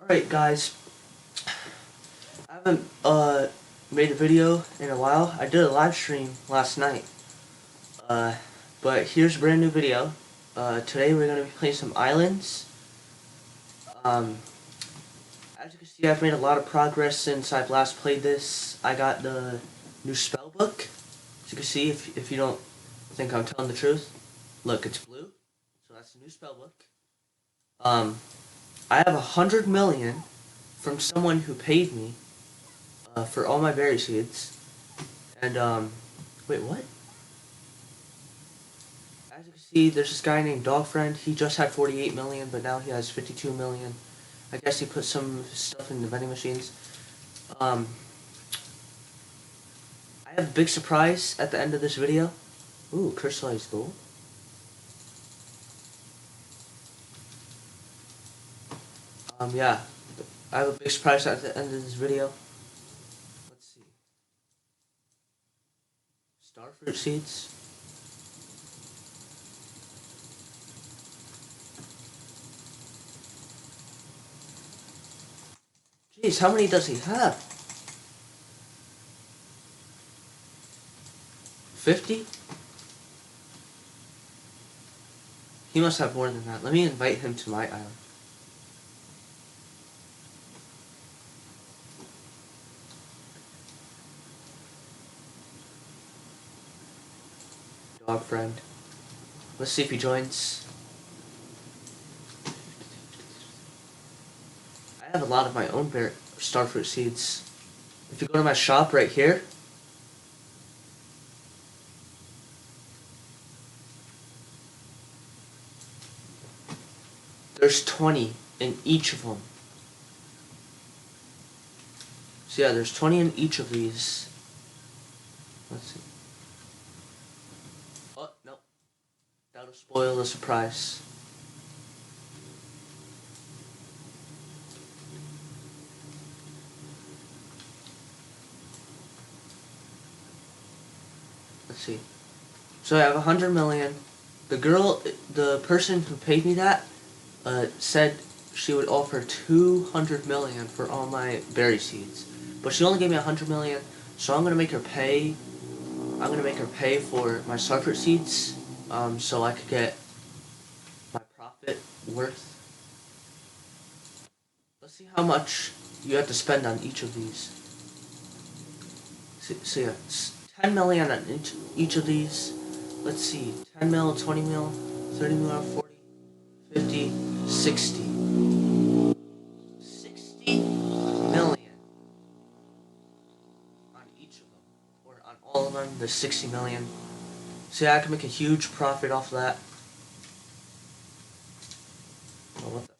Alright guys, I haven't made a video in a while. I did a live stream last night. Uh, but here's a brand new video. Today we're going to be playing some islands. Um, as you can see, I've made a lot of progress since I've last played this. I got the new spell book. As you can see, if you don't think I'm telling the truth, look, it's blue. So that's the new spell book. I have 100 million from someone who paid me for all my berry seeds. And, wait, what? As you can see, there's this guy named Dogfriend. He just had 48 million, but now he has 52 million. I guess he put some of his stuff in the vending machines. I have a big surprise at the end of this video. Ooh, crystallized gold. Yeah. I have a big surprise at the end of this video. Let's see. Starfruit seeds. Jeez, how many does he have? 50? He must have more than that. Let me invite him to my island. Dog friend. Let's see if he joins. I have a lot of my own starfruit seeds. If you go to my shop right here, there's 20 in each of them. So yeah, there's 20 in each of these. Let's see. Oh, no. That'll spoil the surprise. Let's see. So I have 100 million. The person who paid me that, said she would offer 200 million for all my berry seeds. But she only gave me 100 million, so I'm gonna make her pay. I'm gonna make her pay for my starfruit seeds, so I could get my profit worth. Let's see how much you have to spend on each of these. So yeah, it's 10 million on each of these. Let's see, 10 mil, 20 mil, 30 mil, 40, 50, 60. 60 million on each of them. Or on all of them, there's 60 million. So yeah, I can make a huge profit off of that. Oh, what the?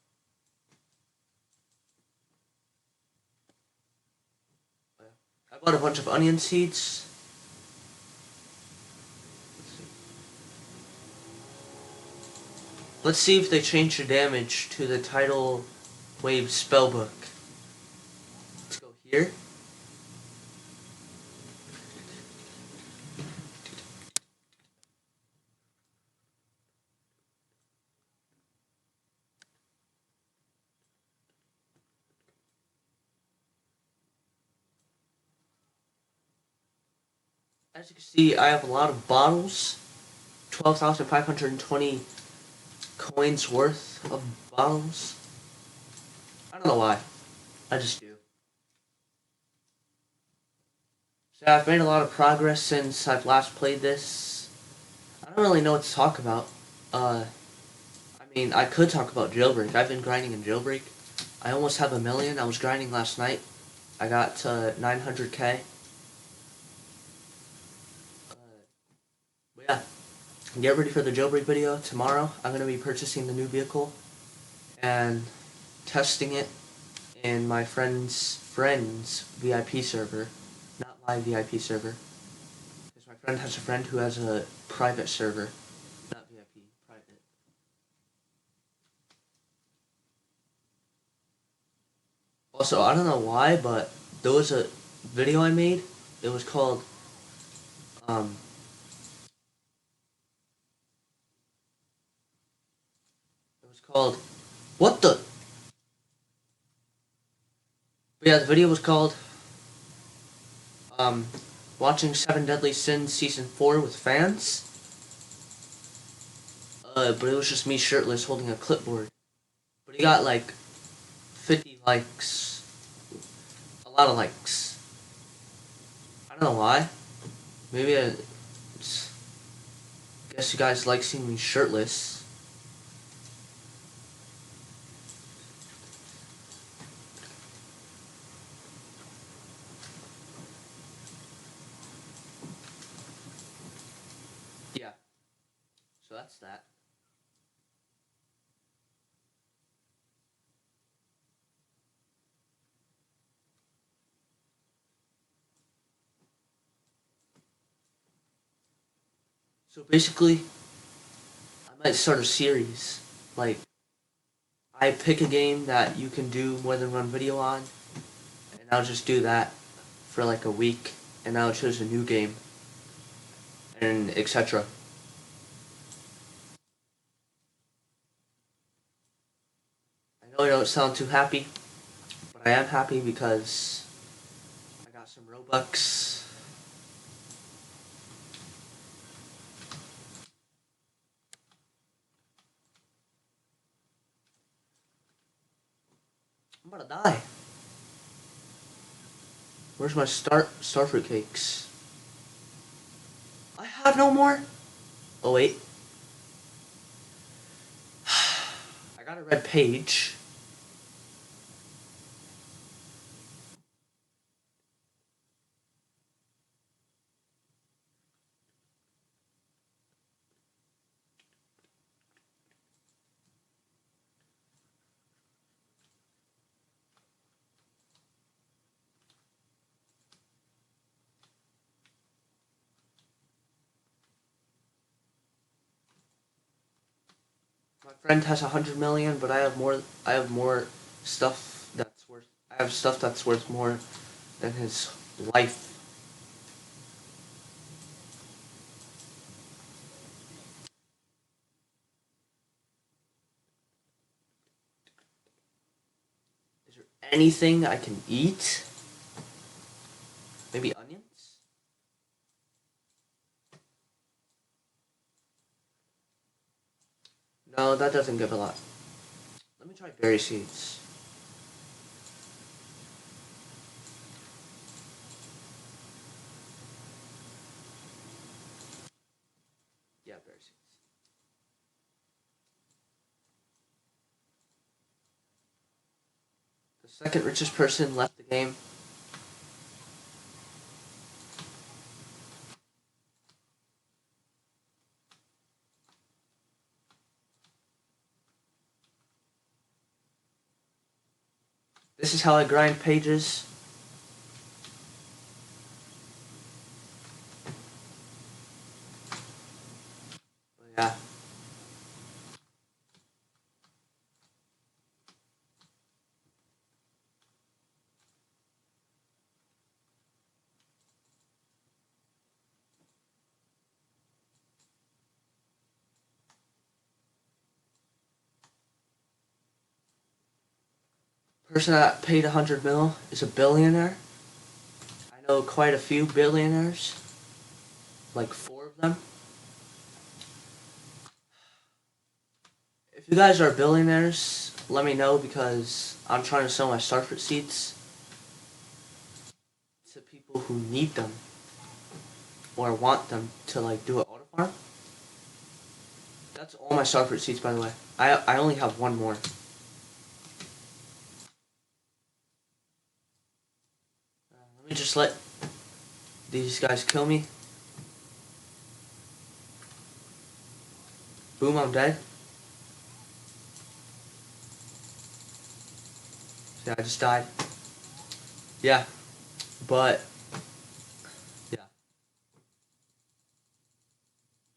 I bought a bunch of onion seeds. Let's see if they change the damage to the tidal wave spellbook. Let's go here. As you can see, I have a lot of bottles. 12,520 coins worth of bottles. I don't know why. I just do. So I've made a lot of progress since I've last played this. I don't really know what to talk about. I mean, I could talk about jailbreak. I've been grinding in jailbreak. I almost have 1 million. I was grinding last night. I got to 900k. But yeah, get ready for the jailbreak video. Tomorrow, I'm going to be purchasing the new vehicle and testing it in my friend's VIP server. Not my VIP server. Because my friend has a friend who has a private server. Not VIP, private. Also, I don't know why, but there was a video I made. It was called, it was called, what the? But yeah, the video was called um, Watching Seven Deadly Sins Season 4 with fans. But it was just me shirtless holding a clipboard. But he got like 50 likes. A lot of likes. I don't know why. Maybe I guess you guys like seeing me shirtless. Yeah. So that's that. So basically, I might start a series. Like, I pick a game that you can do more than one video on, and I'll just do that for like a week, and I'll choose a new game, and etc. I know I don't sound too happy, but I am happy because I got some Robux. I'm about to die. Where's my starfruit cakes? I have no more. Oh wait, I got a red page. My friend has 100 million, but I have more. I have more stuff that's worth. I have stuff that's worth more than his life. Is there anything I can eat? Maybe onions? No, that doesn't give a lot. Let me try berry seeds. Yeah, berry seeds. The second richest person left the game. This is how I grind pages. But yeah. Person that paid 100 mil is a billionaire. I know quite a few billionaires. Like 4 of them. If you guys are billionaires, let me know because I'm trying to sell my starfruit seeds to people who need them or want them to like do an auto farm. That's all my starfruit seeds, by the way. I only have one more. Let me just let these guys kill me. Boom, I'm dead. Yeah, I just died. Yeah, but yeah,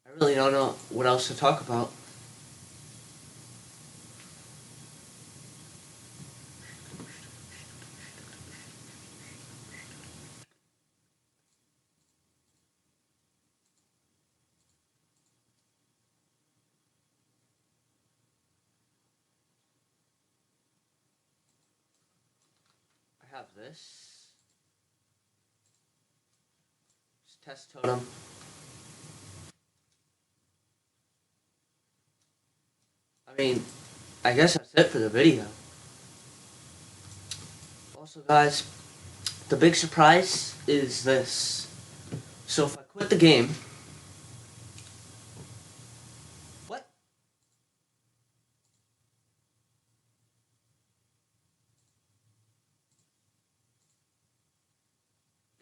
I really don't know what else to talk about. I I have this. Test totem. I mean, I guess that's it for the video. Also, guys, the big surprise is this. So if I quit the game... What?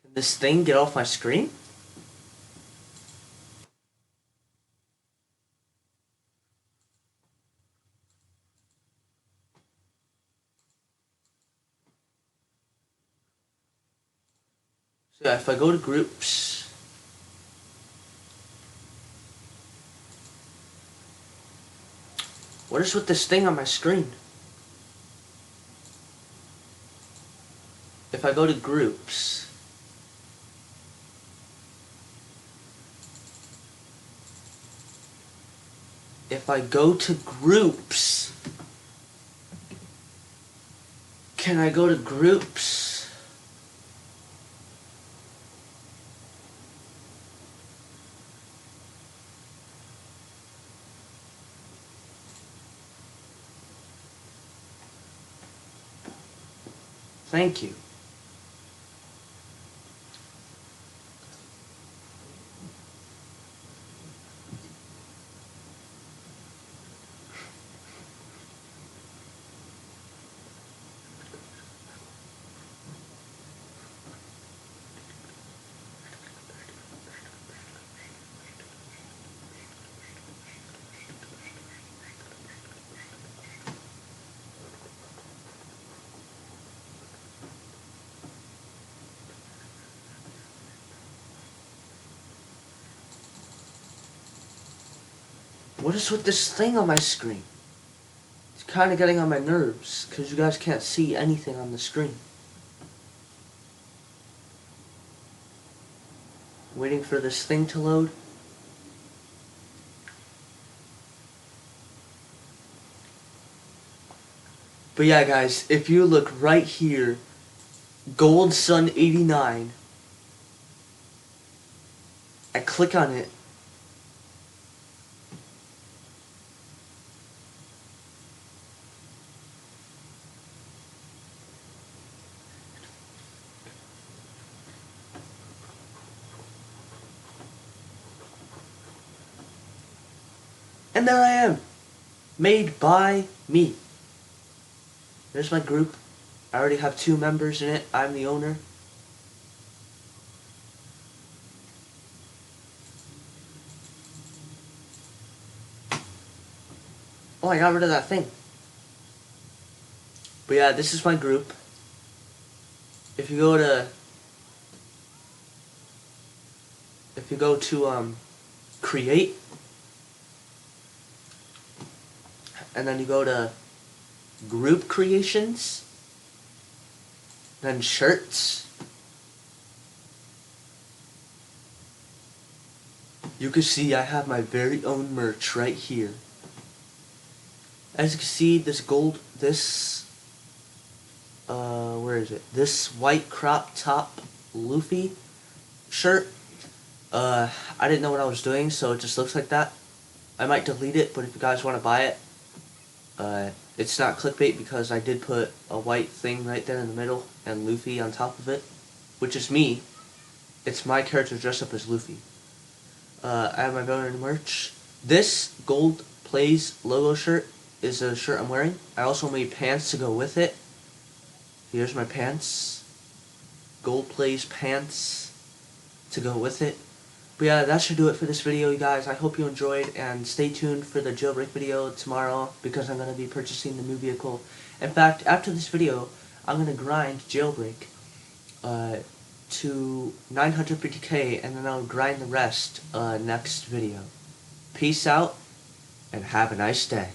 Can this thing get off my screen? So yeah, if I go to groups... What is with this thing on my screen? If I go to groups... If I go to groups... Can I go to groups? Thank you. What is with this thing on my screen? It's kind of getting on my nerves, because you guys can't see anything on the screen. Waiting for this thing to load. But yeah, guys, if you look right here, Gold Sun 89, I click on it, and there I am, made by me. There's my group. I already have 2 members in it. I'm the owner. Oh, I got rid of that thing. But yeah, this is my group. If you go to create, and then you go to group creations, then shirts, you can see I have my very own merch right here. As you can see, where is it? This white crop top Luffy shirt. I didn't know what I was doing, so it just looks like that. I might delete it, but if you guys want to buy it, it's not clickbait because I did put a white thing right there in the middle and Luffy on top of it, which is me. It's my character dressed up as Luffy. I have my own merch. This Gold Plays logo shirt is a shirt I'm wearing. I also made pants to go with it. Here's my pants. Gold Plays pants to go with it. But yeah, that should do it for this video, you guys. I hope you enjoyed, and stay tuned for the jailbreak video tomorrow because I'm going to be purchasing the new vehicle. In fact, after this video, I'm going to grind jailbreak to 950k, and then I'll grind the rest next video. Peace out, and have a nice day.